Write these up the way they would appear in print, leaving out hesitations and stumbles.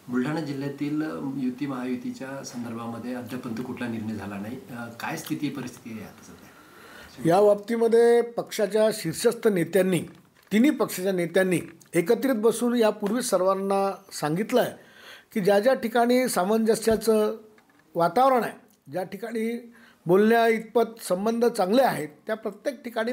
बुलढाणा जिल्ह्यातील युती महायुतीच्या संदर्भामध्ये अद्यापर्यंत कुठला निर्णय झाला नाही. काय परिस्थिती आहे आता सध्या? या बाबतीमध्ये पक्षाच्या शीर्षस्थ नेत्यांनी, तिन्ही पक्षाच्या नेत्यांनी एकत्रित बसून यापूर्वी सर्वांना सांगितलं आहे की ज्या ज्या ठिकाणी सामंजस्याचं वातावरण आहे, ज्या ठिकाणी बोलण्या इतपत संबंध चांगले आहेत, त्या प्रत्येक ठिकाणी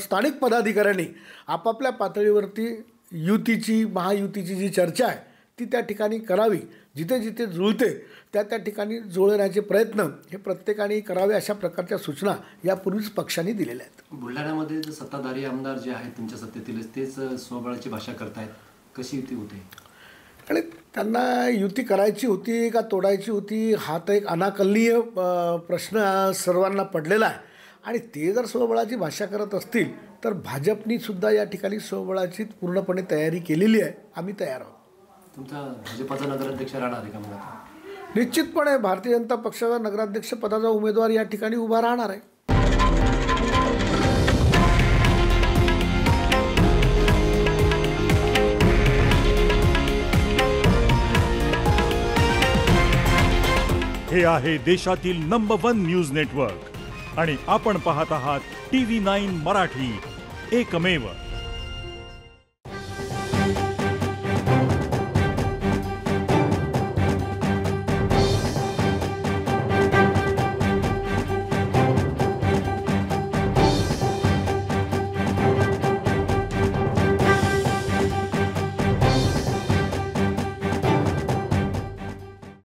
स्थानिक पदाधिकाऱ्यांनी आपापल्या पातळीवरती युतीची महायुतीची जी चर्चा आहे ती त्या ठिकाणी करावी. जिथे जिथे जुळते त्या त्या ठिकाणी जुळण्याचे प्रयत्न हे प्रत्येकाने करावे, अशा प्रकारच्या सूचना यापूर्वीच पक्षांनी दिलेल्या आहेत. बुलढाण्यामध्ये सत्ताधारी आमदार जे आहेत तुमच्या सत्तेतीलच तेच स्वबळाची भाषा करतायत. कशी युती होते? आणि त्यांना युती करायची होती का तोडायची होती हा तर एक अनाकलनीय प्रश्न सर्वांना पडलेला आहे. आणि ते जर स्वबळाची भाषा करत असतील तर भाजपनीसुद्धा या ठिकाणी स्वबळाची पूर्णपणे तयारी केलेली आहे. आम्ही तयार आहोत. तुमचा भाजपाचा नगराध्यक्ष राहणार आहे का मग आता? निश्चितपणे भारतीय जनता पक्षाचा नगराध्यक्ष पदाचा उमेदवार या ठिकाणी उभा राहणार आहे. हे आहे देशातील नंबर 1 न्यूज नेटवर्क आणि आपण पाहत आहात TV9 मराठी, एकमेव.